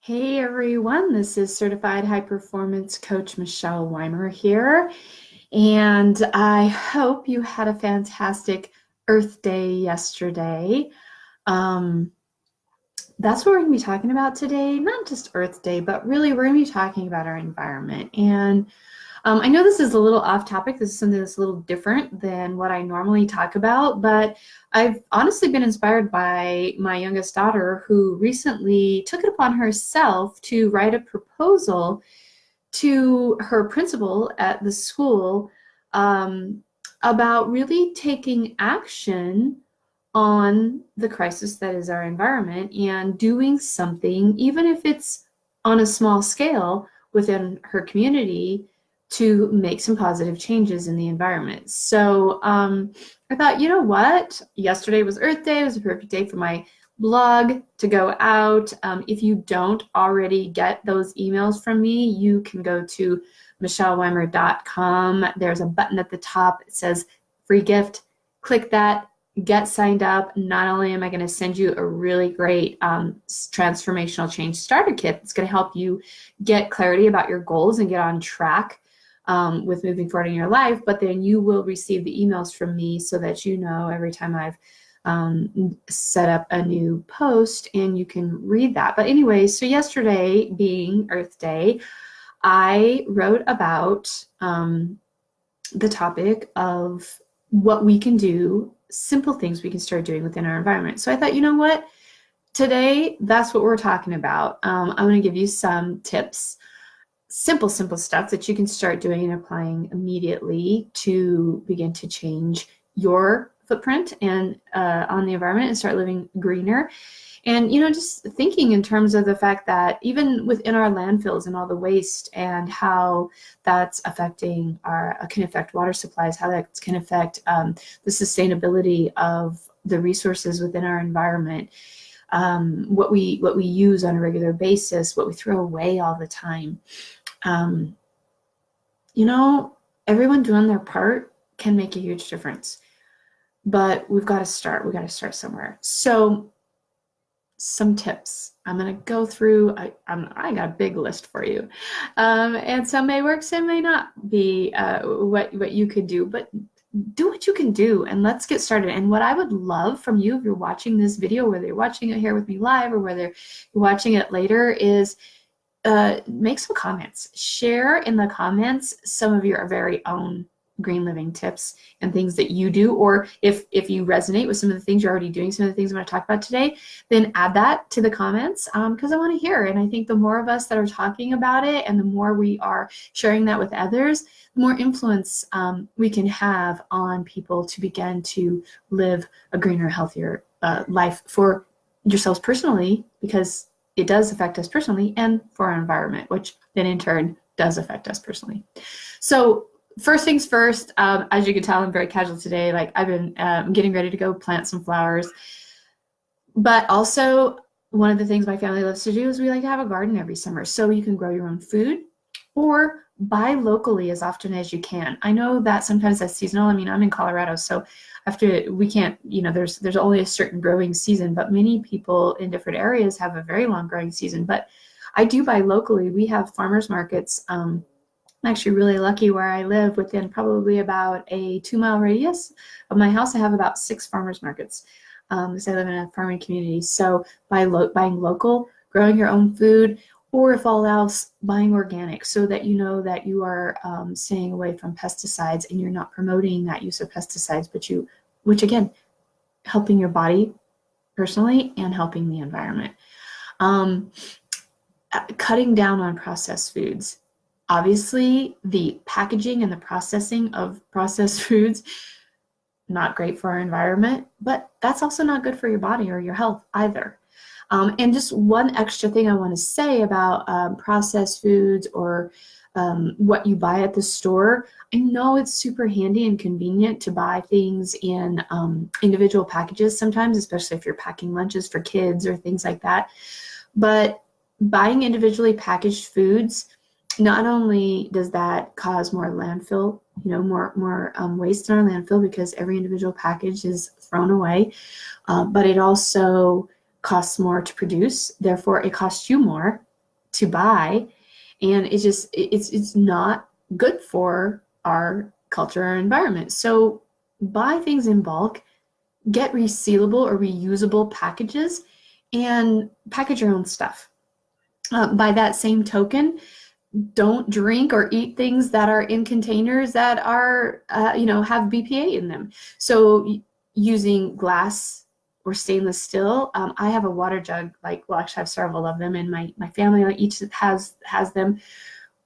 Hey everyone, this is Certified High Performance Coach Michelle Weimer here, and I hope you had a fantastic Earth Day yesterday. Um, that's what we're going to be talking about today, not just Earth Day, but really we're going to be talking about our environment. And I know this is a little off topic. This is something that's a little different than what I normally talk about, but I've honestly been inspired by my youngest daughter, who recently took it upon herself to write a proposal to her principal at the school um, about really taking action on the crisis that is our environment and doing something, even if it's on a small scale within her community, to make some positive changes in the environment. So I thought, you know what? Yesterday was Earth Day. It was a perfect day for my blog to go out. If you don't already get those emails from me, you can go to michelleweimer.com. There's a button at the top. It says free gift. Click that. Get signed up. Not only am I going to send you a really great transformational change starter kit that's going to help you get clarity about your goals and get on track with moving forward in your life, but then you will receive the emails from me so that you know every time I've set up a new post, and you can read that. But anyway, so yesterday being Earth Day, I wrote about the topic of what we can do, simple things we can start doing within our environment. So I thought, you know what? Today, that's what we're talking about. I'm going to give you some tips, simple stuff that you can start doing and applying immediately to begin to change your footprint and on the environment and start living greener. And, just thinking in terms of the fact that even within our landfills and all the waste and how that's affecting can affect water supplies, how that can affect the sustainability of the resources within our environment, what we use on a regular basis, what we throw away all the time. Everyone doing their part can make a huge difference, but we've got to start. We've got to start somewhere. So some tips I'm going to go through. I got a big list for you. And some may work, some may not be what you could do, but do what you can do and let's get started. And what I would love from you, if you're watching this video, whether you're watching it here with me live or whether you're watching it later, is make some comments. Share in the comments some of your very own green living tips and things that you do, or if you resonate with some of the things you're already doing, some of the things I'm going to talk about today, then add that to the comments, because I want to hear. And I think the more of us that are talking about it and the more we are sharing that with others, the more influence we can have on people to begin to live a greener, healthier life for yourselves personally, because it does affect us personally, and for our environment, which then in turn does affect us personally. So first things first, as you can tell, I'm very casual today. Like, I've been getting ready to go plant some flowers. But also, one of the things my family loves to do is we like to have a garden every summer. So you can grow your own food or buy locally as often as you can. I know that sometimes that's seasonal. I mean, I'm in Colorado, so we can't, there's only a certain growing season, but many people in different areas have a very long growing season. But I do buy locally. We have farmers markets. I'm actually really lucky where I live. Within probably about a 2-mile radius of my house, I have about 6 farmers markets, because I live in a farming community. So buying local, growing your own food, or if all else, buying organic, so that you know that you are staying away from pesticides and you're not promoting that use of pesticides, which again, helping your body personally and helping the environment. Cutting down on processed foods. Obviously, the packaging and the processing of processed foods, not great for our environment, but that's also not good for your body or your health either. And just one extra thing I want to say about processed foods or what you buy at the store. I know it's super handy and convenient to buy things in individual packages sometimes, especially if you're packing lunches for kids or things like that. But buying individually packaged foods, not only does that cause more landfill, more waste in our landfill because every individual package is thrown away, but it also costs more to produce. Therefore, it costs you more to buy, and it's not good for our culture or environment. So buy things in bulk, get resealable or reusable packages, and package your own stuff. By that same token, don't drink or eat things that are in containers that are, have BPA in them. So using glass or stainless steel, I have a water jug, well, actually I have several of them in my family. Each has them.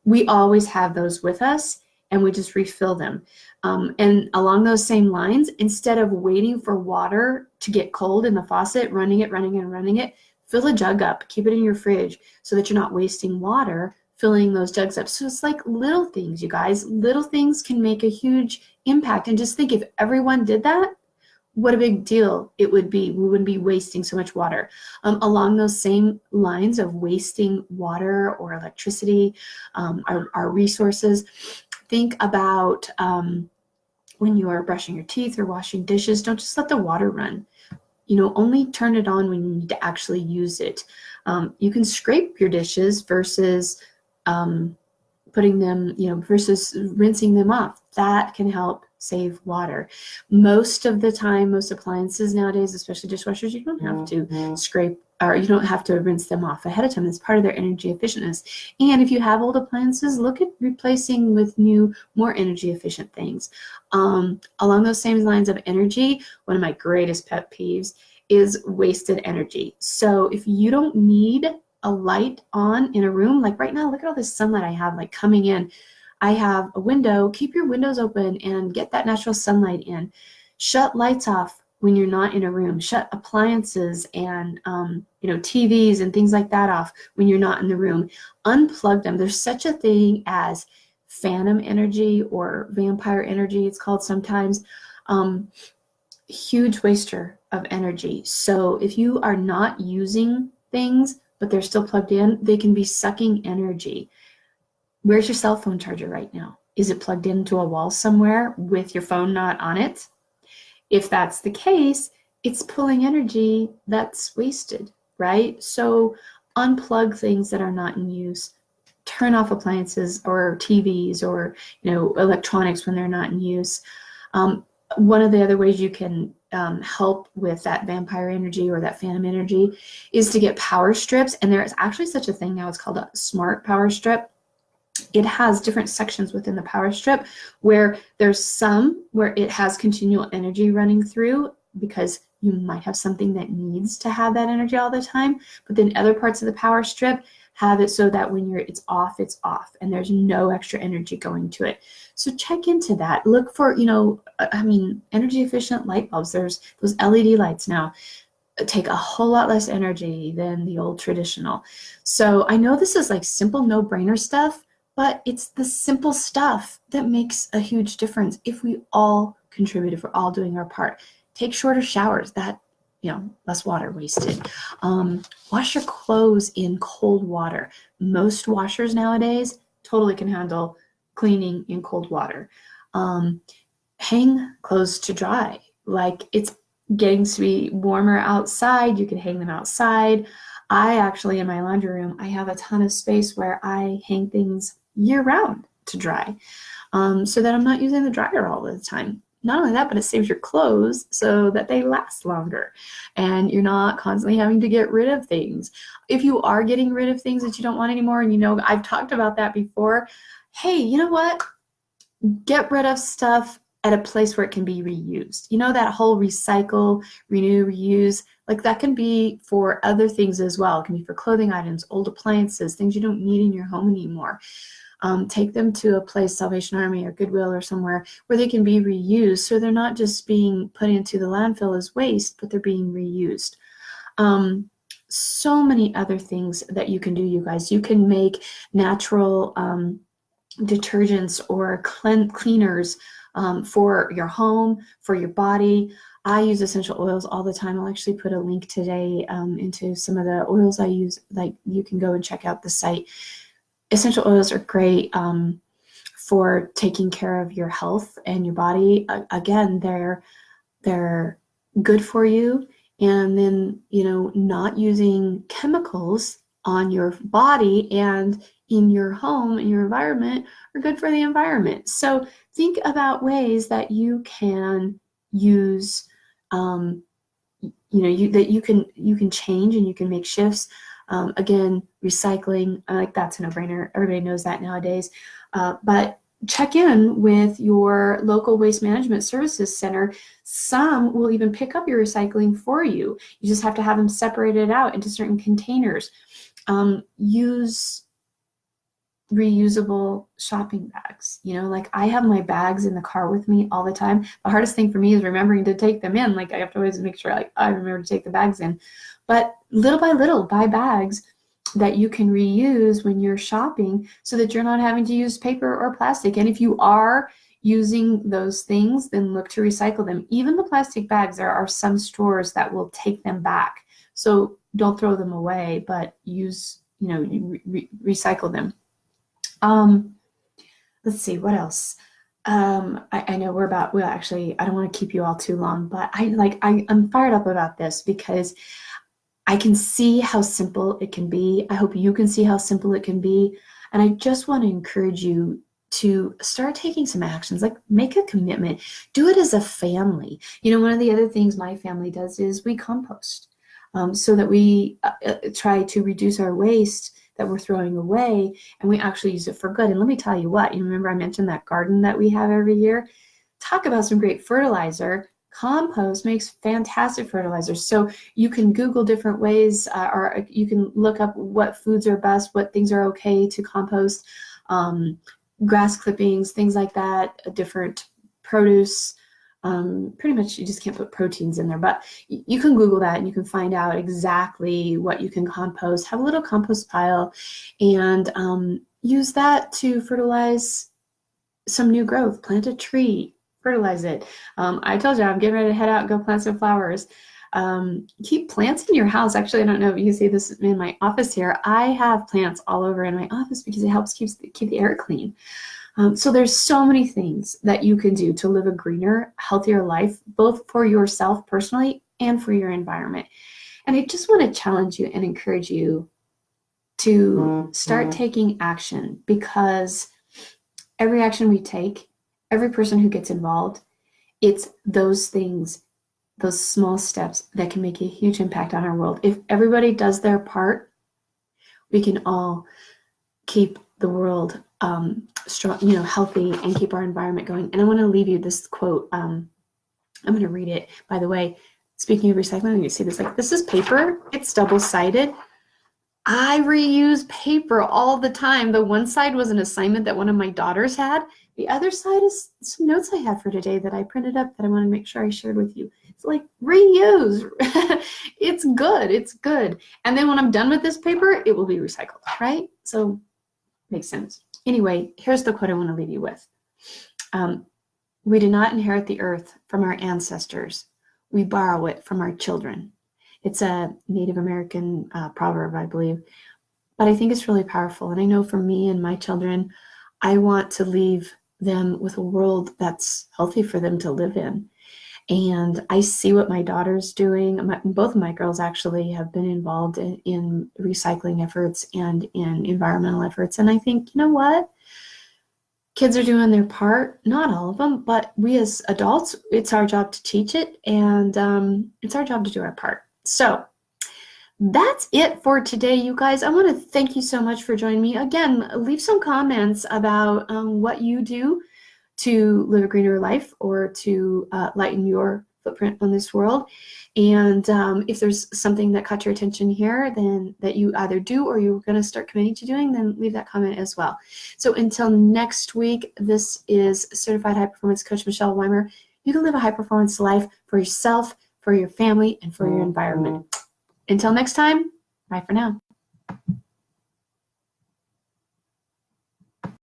We always have those with us, and we just refill them. And along those same lines, instead of waiting for water to get cold in the faucet, running it, fill a jug up, keep it in your fridge so that you're not wasting water filling those jugs up. So it's like little things, you guys. Little things can make a huge impact. And just think, if everyone did that, what a big deal it would be. We wouldn't be wasting so much water. Along those same lines of wasting water or electricity, our resources, think about when you are brushing your teeth or washing dishes, don't just let the water run. Only turn it on when you need to actually use it. You can scrape your dishes versus putting them, versus rinsing them off. That can help save water. Most of the time, most appliances nowadays, especially dishwashers, you don't have to scrape, or you don't have to rinse them off ahead of time. That's part of their energy efficientness. And if you have old appliances, look at replacing with new, more energy efficient things. Along those same lines of energy, one of my greatest pet peeves is wasted energy. So if you don't need a light on in a room, like right now, look at all this sunlight I have coming in. I have a window. Keep your windows open and get that natural sunlight in. Shut lights off when you're not in a room. Shut appliances and TVs and things like that off when you're not in the room. Unplug them. There's such a thing as phantom energy or vampire energy, it's called sometimes. Huge waster of energy. So if you are not using things but they're still plugged in, they can be sucking energy. Where's your cell phone charger right now? Is it plugged into a wall somewhere with your phone not on it? If that's the case, it's pulling energy that's wasted, right? So unplug things that are not in use. Turn off appliances or TVs or electronics when they're not in use. One of the other ways you can help with that vampire energy or that phantom energy is to get power strips. And there is actually such a thing now. It's called a smart power strip. It has different sections within the power strip where there's some where it has continual energy running through because you might have something that needs to have that energy all the time. But then other parts of the power strip have it so that when it's off, and there's no extra energy going to it. So check into that. Look for, energy efficient light bulbs. There's those LED lights now take a whole lot less energy than the old traditional. So I know this is simple no-brainer stuff, but it's the simple stuff that makes a huge difference if we all contribute, if we're all doing our part. Take shorter showers. That less water wasted. Wash your clothes in cold water. Most washers nowadays totally can handle cleaning in cold water. Hang clothes to dry. It's getting to be warmer outside, you can hang them outside. I actually, in my laundry room, I have a ton of space where I hang things year round to dry, so that I'm not using the dryer all the time. Not only that, but it saves your clothes so that they last longer and you're not constantly having to get rid of things. If you are getting rid of things that you don't want anymore, and I've talked about that before, hey, you know what? Get rid of stuff at a place where it can be reused. That whole recycle, renew, reuse, that can be for other things as well. It can be for clothing items, old appliances, things you don't need in your home anymore. Take them to a place, Salvation Army or Goodwill or somewhere, where they can be reused, so they're not just being put into the landfill as waste, but they're being reused. So many other things that you can do, you guys. You can make natural detergents or cleaners for your home, for your body. I use essential oils all the time. I'll actually put a link today into some of the oils I use. You can go and check out the site. Essential oils are great for taking care of your health and your body. Again, they're good for you. And then, not using chemicals on your body and in your home, in your environment, are good for the environment. So think about ways that you can use, that you can change and you can make shifts. Again, recycling, that's a no-brainer. Everybody knows that nowadays. But check in with your local waste management services center. Some will even pick up your recycling for you. You just have to have them separated out into certain containers. Use reusable shopping bags. Like I have my bags in the car with me all the time. The hardest thing for me is remembering to take them in. Like I have to always make sure I remember to take the bags in. But little by little, buy bags that you can reuse when you're shopping so that you're not having to use paper or plastic. And if you are using those things, then look to recycle them. Even the plastic bags, there are some stores that will take them back. So don't throw them away, but use, recycle them. Let's see, what else? I know actually, I don't want to keep you all too long, but I'm fired up about this because I can see how simple it can be. I hope you can see how simple it can be. And I just want to encourage you to start taking some actions, like make a commitment, do it as a family. One of the other things my family does is we compost, so that we try to reduce our waste that we're throwing away, and we actually use it for good. And let me tell you what, you remember I mentioned that garden that we have every year? Talk about some great fertilizer. Compost makes fantastic fertilizer. So you can Google different ways, or you can look up what foods are best, what things are okay to compost, grass clippings, things like that, different produce. Pretty much you just can't put proteins in there, but you can Google that and you can find out exactly what you can compost. Have a little compost pile and use that to fertilize some new growth. Plant a tree, fertilize it. I told you I'm getting ready to head out and go plant some flowers. Keep plants in your house. Actually, I don't know if you see this in my office here. I have plants all over in my office because it helps keep the air clean. So there's so many things that you can do to live a greener, healthier life, both for yourself personally and for your environment. And I just want to challenge you and encourage you to start taking action, because every action we take, every person who gets involved, it's those things, those small steps that can make a huge impact on our world. If everybody does their part, we can all keep the world strong, healthy, and keep our environment going. And I want to leave you this quote. I'm going to read it. By the way, speaking of recycling, you see this, this is paper. It's double-sided. I reuse paper all the time. The one side was an assignment that one of my daughters had. The other side is some notes I had for today that I printed up that I want to make sure I shared with you. It's like reuse. It's good. It's good. And then when I'm done with this paper, it will be recycled, right? So makes sense. Anyway, here's the quote I want to leave you with. We do not inherit the earth from our ancestors. We borrow it from our children. It's a Native American proverb, I believe. But I think it's really powerful. And I know for me and my children, I want to leave them with a world that's healthy for them to live in. And I see what my daughter's doing. Both of my girls actually have been involved in recycling efforts and in environmental efforts. And I think, you know what? Kids are doing their part, not all of them, but we as adults, it's our job to teach it, and it's our job to do our part. So that's it for today, you guys. I want to thank you so much for joining me. Again, leave some comments about what you do to live a greener life or to lighten your footprint on this world. And if there's something that caught your attention here, then that you either do or you're going to start committing to doing, then leave that comment as well. So until next week, this is Certified High Performance Coach Michelle Weimer. You can live a high performance life for yourself, for your family, and for your environment. Until next time, bye for now.